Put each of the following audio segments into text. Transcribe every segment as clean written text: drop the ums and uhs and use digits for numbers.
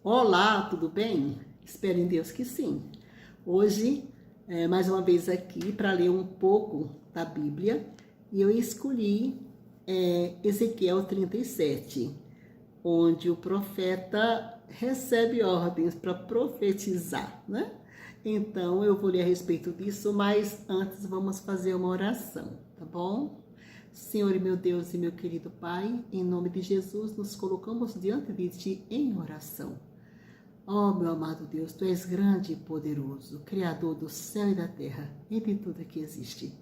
Olá, tudo bem? Espero em Deus que sim. Hoje, mais uma vez aqui para ler um pouco da Bíblia e eu escolhi Ezequiel 37, onde o profeta recebe ordens para profetizar, né? Então, eu vou ler a respeito disso, mas antes vamos fazer uma oração, tá bom? Senhor, meu Deus e meu querido Pai, em nome de Jesus, nos colocamos diante de Ti em oração. Ó, meu amado Deus, Tu és grande e poderoso, Criador do céu e da terra e de tudo que existe.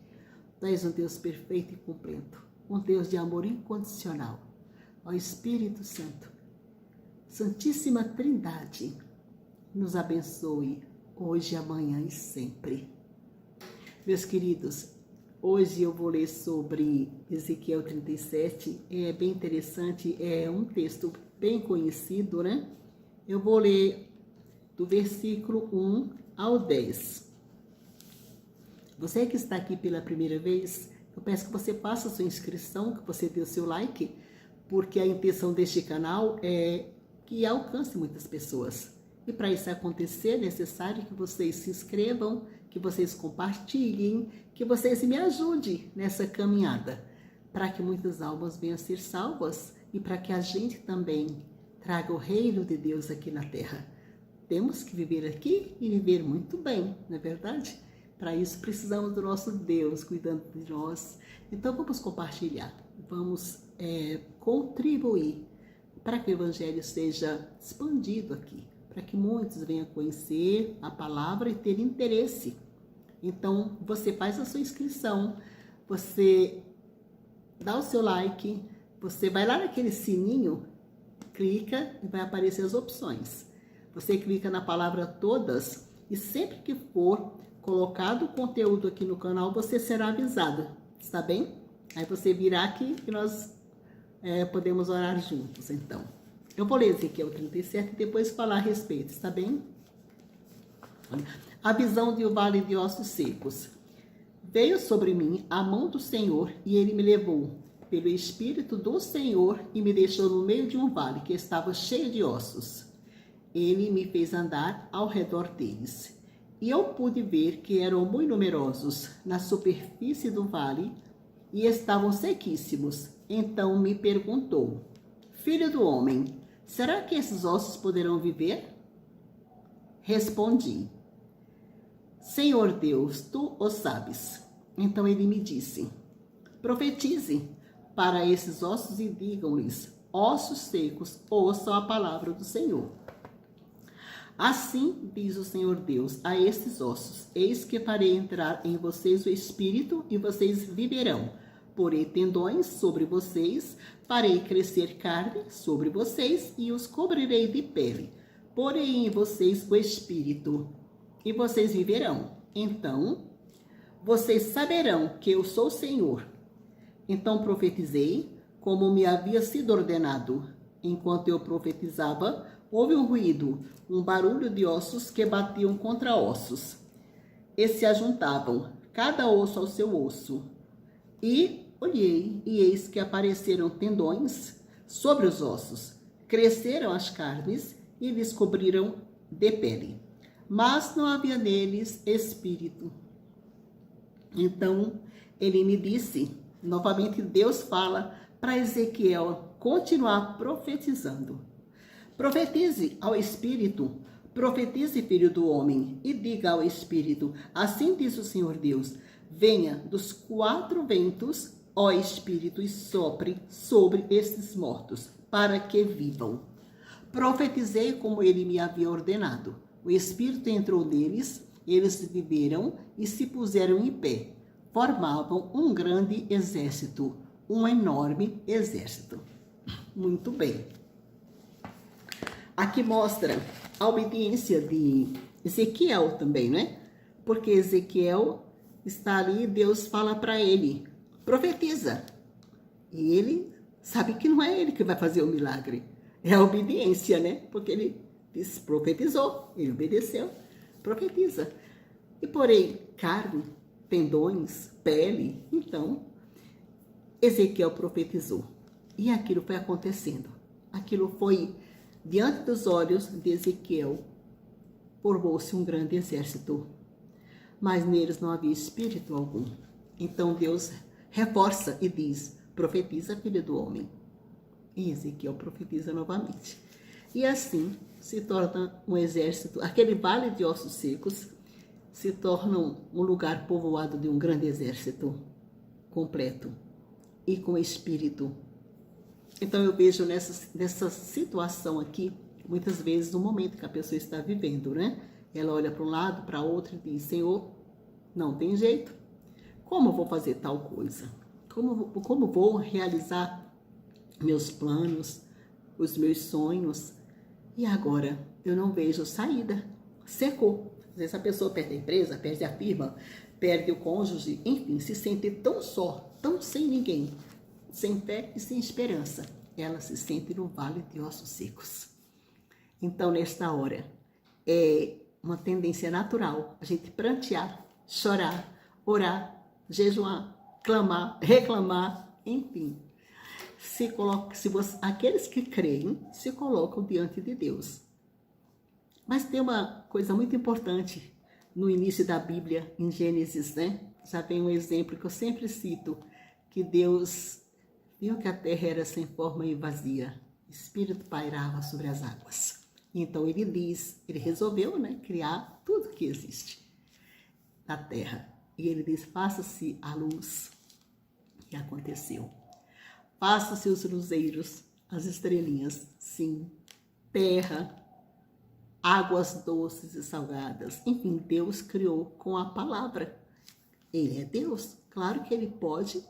Tu és um Deus perfeito e completo, um Deus de amor incondicional. Ó Espírito Santo, Santíssima Trindade, nos abençoe hoje, amanhã e sempre. Meus queridos, hoje eu vou ler sobre Ezequiel 37, é bem interessante, é um texto bem conhecido, né? Eu vou ler do versículo 1 ao 10. Você que está aqui pela primeira vez, eu peço que você faça a sua inscrição, que você dê o seu like, porque a intenção deste canal é que alcance muitas pessoas. E para isso acontecer, é necessário que vocês se inscrevam, que vocês compartilhem, que vocês me ajudem nessa caminhada, para que muitas almas venham a ser salvas e para que a gente também traga o reino de Deus aqui na terra. Temos que viver aqui e viver muito bem, não é verdade? Para isso precisamos do nosso Deus cuidando de nós. Então vamos compartilhar, vamos contribuir para que o Evangelho seja expandido aqui, para que muitos venham conhecer a palavra e ter interesse. Então você faz a sua inscrição, você dá o seu like, você vai lá naquele sininho, clica e vai aparecer as opções. Você clica na palavra todas e sempre que for colocado o conteúdo aqui no canal, você será avisado, está bem? Aí você virá aqui e nós podemos orar juntos, então. Eu vou ler Ezequiel 37 e depois falar a respeito, está bem? A visão do vale de ossos secos. Veio sobre mim a mão do Senhor e ele me levou pelo Espírito do Senhor e me deixou no meio de um vale que estava cheio de ossos. Ele me fez andar ao redor deles. E eu pude ver que eram muito numerosos na superfície do vale e estavam sequíssimos. Então me perguntou: Filho do homem, será que esses ossos poderão viver? Respondi: Senhor Deus, tu o sabes. Então ele me disse: Profetize para esses ossos e digam-lhes: ossos secos, ouçam a palavra do Senhor. Assim diz o Senhor Deus a estes ossos: eis que farei entrar em vocês o espírito e vocês viverão. Porei tendões sobre vocês, farei crescer carne sobre vocês e os cobrirei de pele. Porei em vocês o espírito e vocês viverão. Então vocês saberão que eu sou o Senhor. Então profetizei como me havia sido ordenado. Enquanto eu profetizava, houve um ruído, um barulho de ossos que batiam contra ossos e se ajuntavam, cada osso ao seu osso. E olhei, e eis que apareceram tendões sobre os ossos, cresceram as carnes e lhes cobriram de pele, mas não havia neles espírito. Então ele me disse, novamente Deus fala para Ezequiel continuar profetizando. Profetize ao Espírito, profetize, filho do homem, e diga ao Espírito: assim diz o Senhor Deus: venha dos quatro ventos, ó Espírito, e sopre sobre estes mortos, para que vivam. Profetizei como ele me havia ordenado. O Espírito entrou neles, eles viveram e se puseram em pé. Formavam um grande exército, um enorme exército. Muito bem. Aqui mostra a obediência de Ezequiel também, né? Porque Ezequiel está ali, Deus fala para ele: profetiza. E ele sabe que não é ele que vai fazer o milagre. É a obediência, né? Porque ele profetizou, ele obedeceu. Profetiza. E porém, carne, tendões, pele. Então, Ezequiel profetizou. E aquilo foi acontecendo. Aquilo foi diante dos olhos de Ezequiel, formou-se um grande exército, mas neles não havia espírito algum. Então Deus reforça e diz: profetiza, filho do homem. E Ezequiel profetiza novamente. E assim se torna um exército, aquele vale de ossos secos se torna um lugar povoado de um grande exército completo e com espírito. Então eu vejo nessa situação aqui, muitas vezes, o momento que a pessoa está vivendo, né? Ela olha para um lado, para outro e diz: Senhor, não tem jeito. Como eu vou fazer tal coisa? Como vou realizar meus planos, os meus sonhos? E agora eu não vejo saída. Secou. Às vezes a pessoa perde a empresa, perde a firma, perde o cônjuge, enfim, se sente tão só, tão sem ninguém, sem fé e sem esperança. Ela se sente no vale de ossos secos. Então, nesta hora, é uma tendência natural a gente prantear, chorar, orar, jejuar, clamar, reclamar, enfim. Aqueles que creem se colocam diante de Deus. Mas tem uma coisa muito importante no início da Bíblia, em Gênesis, né? Já tem um exemplo que eu sempre cito, que Deus viu que a terra era sem forma e vazia, o Espírito pairava sobre as águas. Então ele resolveu, né, criar tudo que existe na terra. E ele diz: faça-se a luz. E aconteceu. Faça-se os luzeiros, as estrelinhas, sim, terra, águas doces e salgadas. Enfim, Deus criou com a palavra. Ele é Deus. Claro que ele pode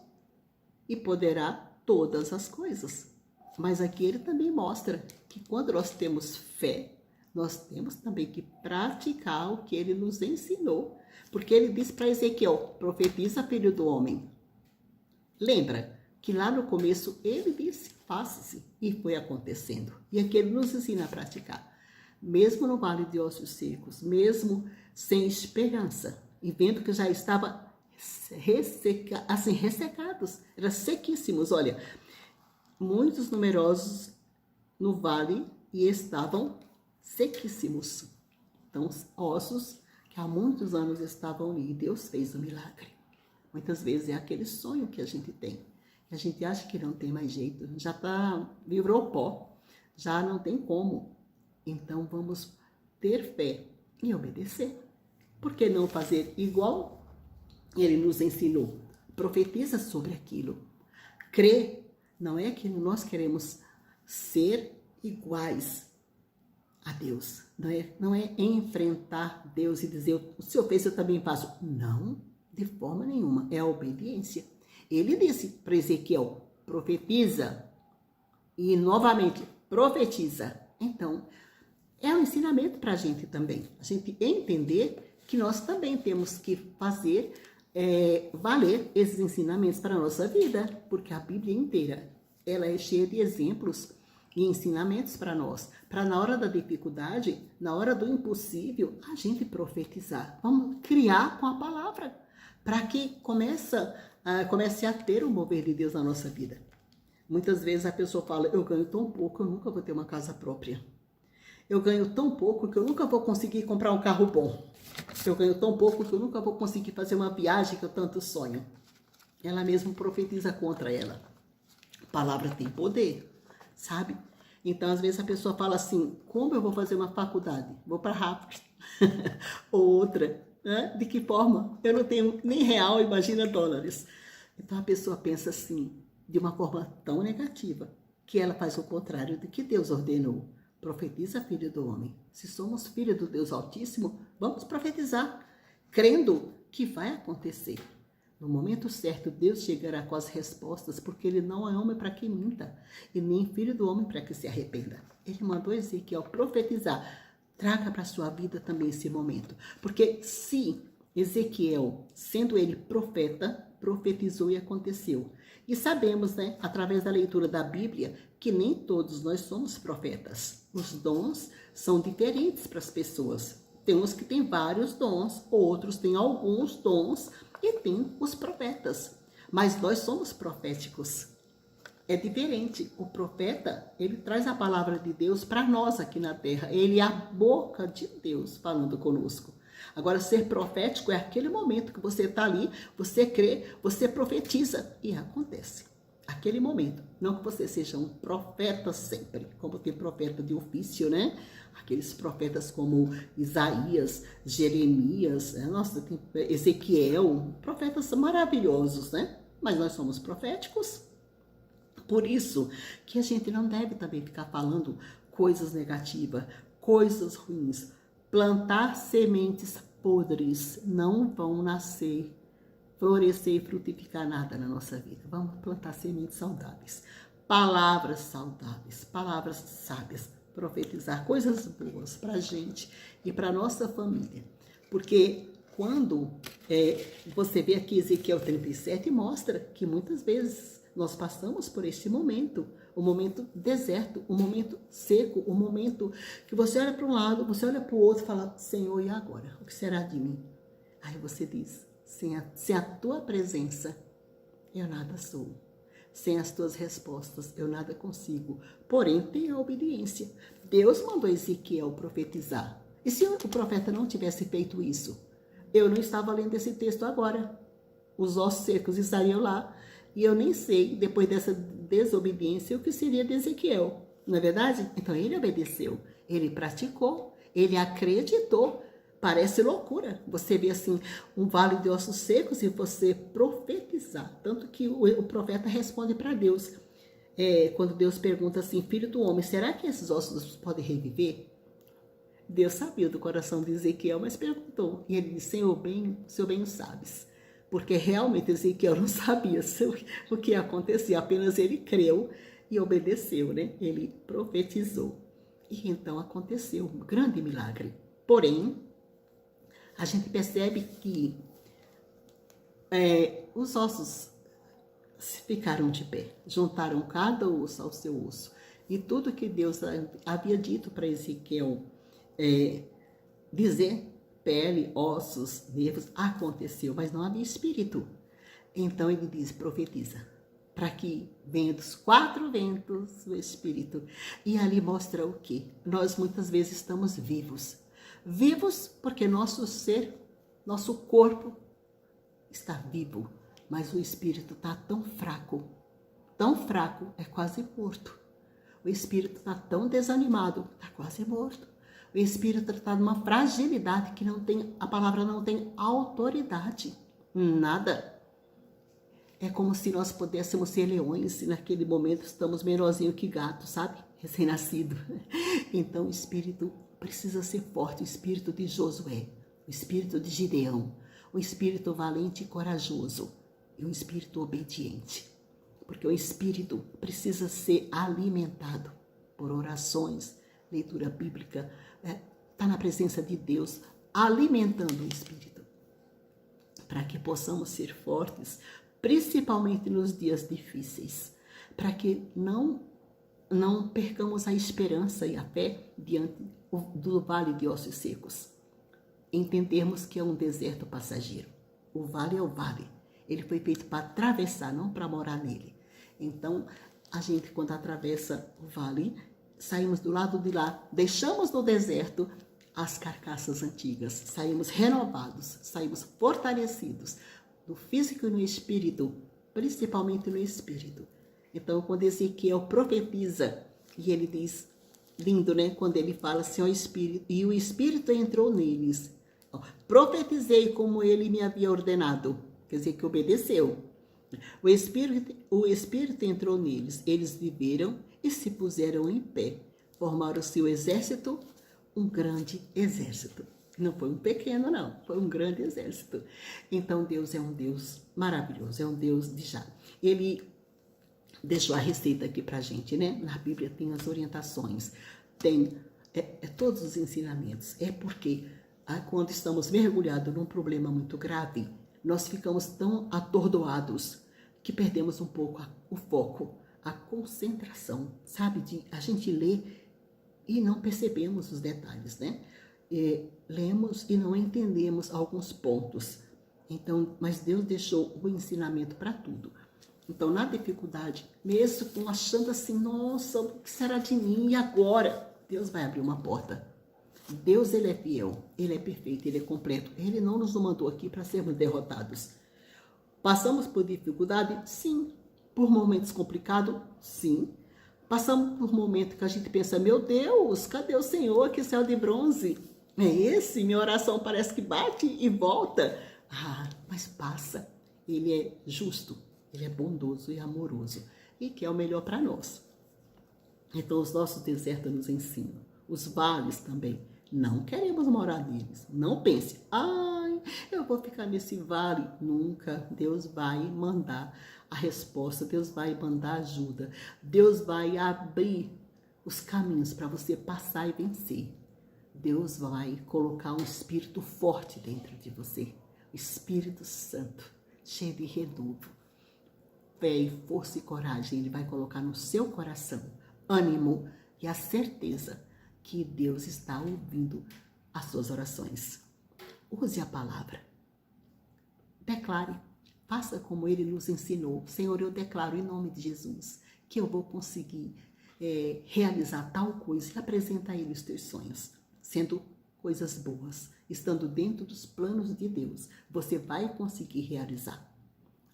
e poderá todas as coisas. Mas aqui ele também mostra que quando nós temos fé, nós temos também que praticar o que ele nos ensinou. Porque ele disse para Ezequiel: profetiza, filho do homem. Lembra que lá no começo ele disse: faça-se, e foi acontecendo. E aqui ele nos ensina a praticar. Mesmo no vale de ossos secos, mesmo sem esperança, e vendo que já estava ressecados, eram sequíssimos. Olha, muitos numerosos no vale e estavam sequíssimos. Então, ossos que há muitos anos estavam ali, e Deus fez o milagre. Muitas vezes é aquele sonho que a gente tem. A gente acha que não tem mais jeito, virou pó, já não tem como. Então vamos ter fé e obedecer. Por que não fazer igual ele nos ensinou? Profetiza sobre aquilo. Crê. Não é que nós queremos ser iguais a Deus. Não é enfrentar Deus e dizer: o Senhor fez, eu também faço. Não, de forma nenhuma. É a obediência. Ele disse para Ezequiel: profetiza. E novamente, profetiza. Então, é um ensinamento para a gente também. A gente entender que nós também temos que fazer valer esses ensinamentos para a nossa vida. Porque a Bíblia inteira, ela é cheia de exemplos e ensinamentos para nós. Para na hora da dificuldade, na hora do impossível, a gente profetizar. Vamos criar com a palavra. Para que comece a ter o mover de Deus na nossa vida. Muitas vezes a pessoa fala: eu ganho tão pouco, eu nunca vou ter uma casa própria. Eu ganho tão pouco que eu nunca vou conseguir comprar um carro bom. Eu ganho tão pouco que eu nunca vou conseguir fazer uma viagem que eu tanto sonho. Ela mesma profetiza contra ela. A palavra tem poder, sabe? Então, às vezes a pessoa fala assim: como eu vou fazer uma faculdade? Vou para Harvard. Ou outra. Né? De que forma? Eu não tenho nem real, imagina dólares. Então a pessoa pensa assim, de uma forma tão negativa, que ela faz o contrário do que Deus ordenou. Profetiza, filho do homem. Se somos filhos do Deus Altíssimo, vamos profetizar, crendo que vai acontecer. No momento certo, Deus chegará com as respostas, porque ele não é homem para que minta, e nem filho do homem para que se arrependa. Ele mandou Ezequiel profetizar. Traga para a sua vida também esse momento. Porque se Ezequiel, sendo ele profeta, profetizou e aconteceu. E sabemos, né, através da leitura da Bíblia, que nem todos nós somos profetas. Os dons são diferentes para as pessoas. Tem uns que têm vários dons, outros têm alguns dons e tem os profetas. Mas nós somos proféticos. é diferente. O profeta, ele traz a palavra de Deus para nós aqui na terra. Ele é a boca de Deus falando conosco. Agora, ser profético é aquele momento que você está ali, você crê, você profetiza e acontece. Aquele momento. Não que você seja um profeta sempre, como tem profeta de ofício, né? Aqueles profetas como Isaías, Jeremias, nossa, tem Ezequiel, profetas maravilhosos, né? Mas nós somos proféticos. Por isso que a gente não deve também ficar falando coisas negativas, coisas ruins. Plantar sementes podres não vão nascer, florescer e frutificar nada na nossa vida. Vamos plantar sementes saudáveis, palavras saudáveis, palavras sábias, profetizar coisas boas para a gente e para a nossa família. Porque quando você vê aqui Ezequiel 37, mostra que muitas vezes nós passamos por este momento, o momento deserto, o momento seco, o momento que você olha para um lado, você olha para o outro e fala, Senhor, e agora? O que será de mim? Aí você diz, sem a tua presença, eu nada sou. Sem as tuas respostas, eu nada consigo. Porém, tem a obediência. Deus mandou Ezequiel profetizar. E se o profeta não tivesse feito isso? Eu não estava lendo esse texto agora. Os ossos secos estariam lá. E eu nem sei, depois dessa desobediência, o que seria de Ezequiel. Não é verdade? Então, ele obedeceu. Ele praticou. Ele acreditou. Parece loucura. Você vê assim, um vale de ossos secos e você profetizar. Tanto que o profeta responde para Deus. Quando Deus pergunta assim, filho do homem, será que esses ossos podem reviver? Deus sabia do coração de Ezequiel, mas perguntou. E ele disse, Senhor bem o sabes. Porque realmente Ezequiel não sabia o que ia acontecer. Apenas ele creu e obedeceu, né? Ele profetizou. E então aconteceu um grande milagre. Porém, a gente percebe que os ossos ficaram de pé, juntaram cada osso ao seu osso. E tudo que Deus havia dito para Ezequiel dizer, pele, ossos, nervos, aconteceu, mas não havia espírito. Então ele diz, profetiza, para que venha dos 4 ventos o espírito. E ali mostra o quê? Nós muitas vezes estamos vivos. Vivos porque nosso ser, nosso corpo está vivo, mas o espírito está tão fraco, é quase morto. O espírito está tão desanimado, está quase morto. O espírito está numa fragilidade que a palavra não tem autoridade, nada. É como se nós pudéssemos ser leões e naquele momento estamos menorzinho que gato, sabe? Recém-nascido. Então o espírito precisa ser forte, o espírito de Josué, o espírito de Gideão, o espírito valente e corajoso e o espírito obediente. Porque o espírito precisa ser alimentado por orações, leitura bíblica, está na presença de Deus, alimentando o espírito, para que possamos ser fortes, principalmente nos dias difíceis, para que não percamos a esperança e a fé diante do vale de ossos secos. Entendermos que é um deserto passageiro. O vale é o vale. Ele foi feito para atravessar, não para morar nele. Então, a gente, quando atravessa o vale, saímos do lado de lá, deixamos no deserto as carcaças antigas, saímos renovados, saímos fortalecidos no físico e no espírito, principalmente no espírito. Então, quando Ezequiel profetiza, e ele diz, lindo, né? Quando ele fala assim, o Espírito entrou neles. Profetizei como ele me havia ordenado, quer dizer que obedeceu. O Espírito entrou neles, eles viveram e se puseram em pé, formaram o seu exército, um grande exército. Não foi um pequeno, não, foi um grande exército. Então Deus é um Deus maravilhoso, é um Deus de já. Ele deixou a receita aqui pra gente, né? Na Bíblia tem as orientações, tem todos os ensinamentos. É porque quando estamos mergulhados num problema muito grave, nós ficamos tão atordoados que perdemos um pouco o foco, a concentração, sabe? A gente lê e não percebemos os detalhes, né? Lemos e não entendemos alguns pontos. Então, mas Deus deixou o ensinamento para tudo. Então, na dificuldade, mesmo achando assim, nossa, o que será de mim? E agora? Deus vai abrir uma porta. Deus, ele é fiel, ele é perfeito, ele é completo. Ele não nos mandou aqui para sermos derrotados. Passamos por dificuldade? Sim. Por momentos complicados? Sim. Passamos por momentos que a gente pensa, meu Deus, cadê o Senhor? Que céu de bronze é esse? Minha oração parece que bate e volta. Mas passa. Ele é justo, ele é bondoso e amoroso e quer o melhor para nós. Então, os nossos desertos nos ensinam. Os vales também. Não queremos morar neles. Não pense, eu vou ficar nesse vale. Nunca. Deus vai mandar a resposta. Deus vai mandar ajuda. Deus vai abrir os caminhos para você passar e vencer. Deus vai colocar um espírito forte dentro de você. O Espírito Santo, cheio de renovo. Fé e força e coragem. Ele vai colocar no seu coração ânimo e a certeza que Deus está ouvindo as suas orações. Use a palavra. Declare. Faça como Ele nos ensinou. Senhor, eu declaro em nome de Jesus que eu vou conseguir realizar tal coisa e apresenta a Ele os teus sonhos. Sendo coisas boas, estando dentro dos planos de Deus, você vai conseguir realizar.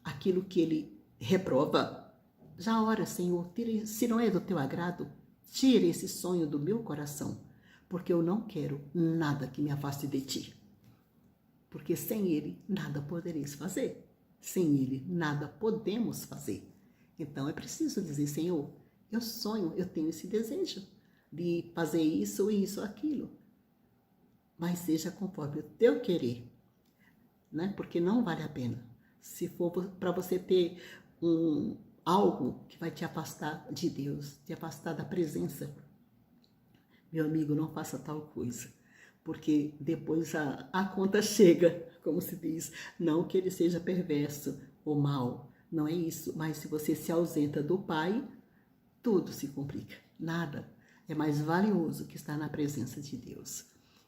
Aquilo que Ele reprova, já ora, Senhor, se não é do teu agrado, tire esse sonho do meu coração, porque eu não quero nada que me afaste de ti. Porque sem Ele, nada podereis fazer. Sem Ele, nada podemos fazer. Então, é preciso dizer, Senhor, eu sonho, eu tenho esse desejo de fazer isso, isso, aquilo. Mas seja conforme o teu querer, né? Porque não vale a pena. Se for para você ter algo que vai te afastar de Deus, te afastar da presença, meu amigo, não faça tal coisa, porque depois a conta chega, como se diz. Não que ele seja perverso ou mau, não é isso, mas se você se ausenta do Pai, tudo se complica. Nada é mais valioso que estar na presença de Deus.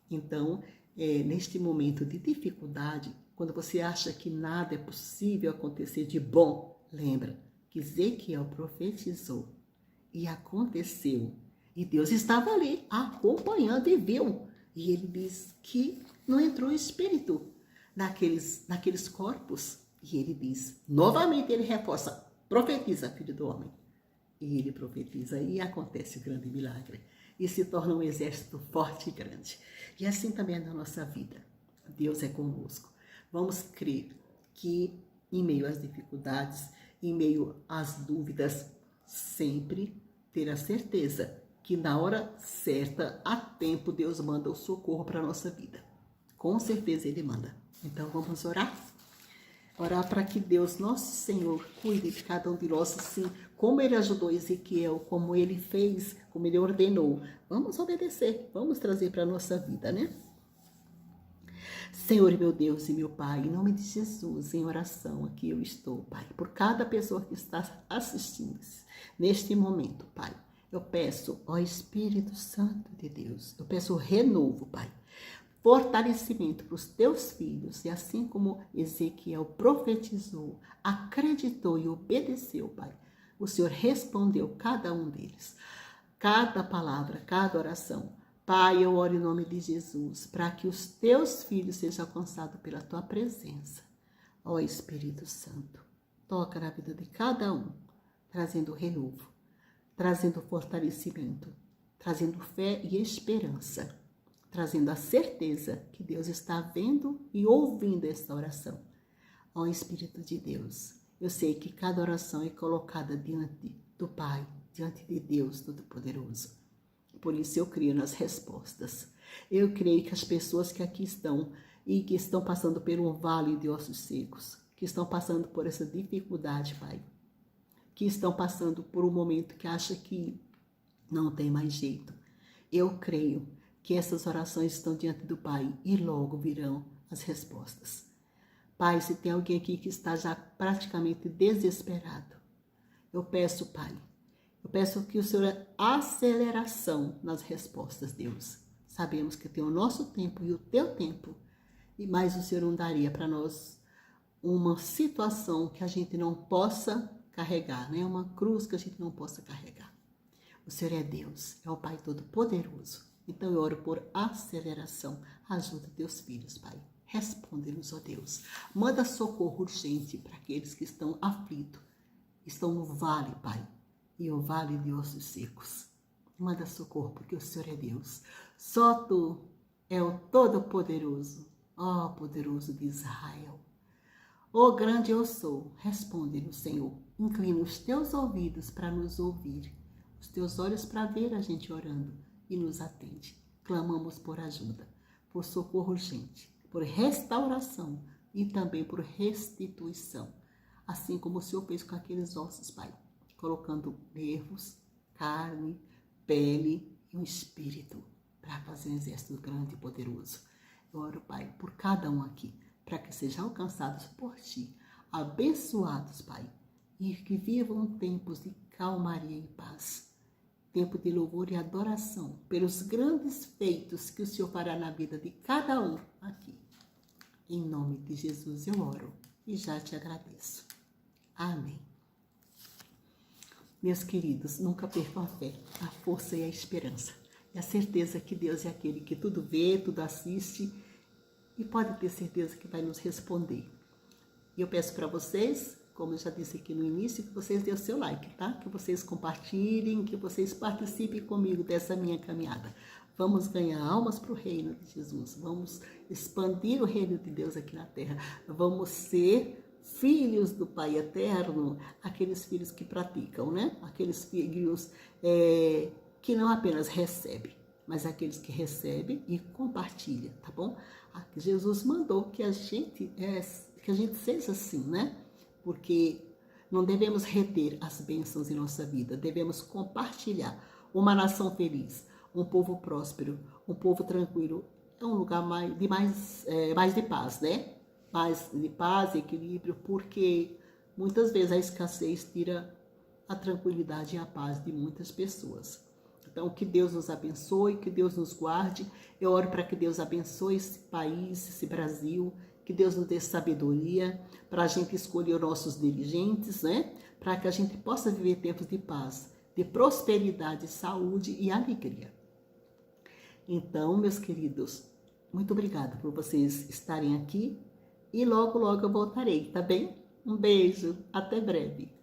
Então, neste momento de dificuldade, quando você acha que nada é possível acontecer de bom, lembra que Ezequiel profetizou e aconteceu. E Deus estava ali acompanhando e viu. E ele diz que não entrou espírito naqueles corpos. E ele diz, novamente ele reforça, profetiza, filho do homem. E ele profetiza e acontece o grande milagre. E se torna um exército forte e grande. E assim também é na nossa vida. Deus é conosco. Vamos crer que em meio às dificuldades, em meio às dúvidas, sempre ter a certeza que na hora certa, a tempo, Deus manda o socorro para a nossa vida. Com certeza Ele manda. Então vamos orar? Orar para que Deus, nosso Senhor, cuide de cada um de nós, assim, como Ele ajudou Ezequiel, como Ele fez, como Ele ordenou. Vamos obedecer, vamos trazer para a nossa vida, né? Senhor, meu Deus e meu Pai, em nome de Jesus, em oração, aqui eu estou, Pai, por cada pessoa que está assistindo neste momento, Pai. Eu peço, ó Espírito Santo de Deus, eu peço renovo, Pai, fortalecimento para os teus filhos, e assim como Ezequiel profetizou, acreditou e obedeceu, Pai, o Senhor respondeu cada um deles, cada palavra, cada oração. Pai, eu oro em nome de Jesus, para que os teus filhos sejam alcançados pela tua presença. Ó Espírito Santo, toca na vida de cada um, trazendo renovo, trazendo fortalecimento, trazendo fé e esperança, trazendo a certeza que Deus está vendo e ouvindo esta oração. Ó Espírito de Deus, eu sei que cada oração é colocada diante do Pai, diante de Deus Todo-Poderoso. Por isso eu creio nas respostas. Eu creio que as pessoas que aqui estão e que estão passando por um vale de ossos secos, que estão passando por essa dificuldade, Pai, que estão passando por um momento que acha que não tem mais jeito, eu creio que essas orações estão diante do Pai e logo virão as respostas. Pai, se tem alguém aqui que está já praticamente desesperado, eu peço, Pai, eu peço que o Senhor aceleração nas respostas, Deus. Sabemos que tem o nosso tempo e o teu tempo, mas o Senhor não daria para nós uma situação que a gente não possa carregar, né? Uma cruz que a gente não possa carregar. O Senhor é Deus, é o Pai Todo-Poderoso. Então eu oro por aceleração. Ajuda teus filhos, Pai. Responde-nos, ó Deus. Manda socorro urgente para aqueles que estão aflitos, estão no vale, Pai, e o vale de ossos secos. Manda socorro, porque o Senhor é Deus. Só Tu é o Todo-Poderoso, ó poderoso de Israel. Ó grande eu sou, responde-nos, Senhor. Inclina os Teus ouvidos para nos ouvir, os Teus olhos para ver a gente orando e nos atende. Clamamos por ajuda, por socorro urgente, por restauração e também por restituição. Assim como o Senhor fez com aqueles ossos, Pai, colocando nervos, carne, pele e um espírito para fazer um exército grande e poderoso. Eu oro, Pai, por cada um aqui, para que sejam alcançados por Ti, abençoados, Pai, e que vivam tempos de calmaria e paz, tempo de louvor e adoração pelos grandes feitos que o Senhor fará na vida de cada um aqui. Em nome de Jesus eu oro e já te agradeço. Amém. Meus queridos, nunca percam a fé, a força e a esperança. E a certeza que Deus é aquele que tudo vê, tudo assiste e pode ter certeza que vai nos responder. E eu peço para vocês, como eu já disse aqui no início, que vocês dêem o seu like, tá? Que vocês compartilhem, que vocês participem comigo dessa minha caminhada. Vamos ganhar almas para o reino de Jesus. Vamos expandir o reino de Deus aqui na terra. Vamos ser filhos do Pai Eterno, aqueles filhos que praticam, né? Aqueles filhos que não apenas recebem, mas aqueles que recebem e compartilham, tá bom? Jesus mandou que a gente seja assim, né? Porque não devemos reter as bênçãos em nossa vida, devemos compartilhar. Uma nação feliz, um povo próspero, um povo tranquilo, é um lugar mais de paz, né? Mais de paz e equilíbrio, porque muitas vezes a escassez tira a tranquilidade e a paz de muitas pessoas. Então, que Deus nos abençoe, que Deus nos guarde. Eu oro para que Deus abençoe esse país, esse Brasil, que Deus nos dê sabedoria para a gente escolher os nossos dirigentes, né? Para que a gente possa viver tempos de paz, de prosperidade, saúde e alegria. Então, meus queridos, muito obrigada por vocês estarem aqui e logo, logo eu voltarei, tá bem? Um beijo, até breve.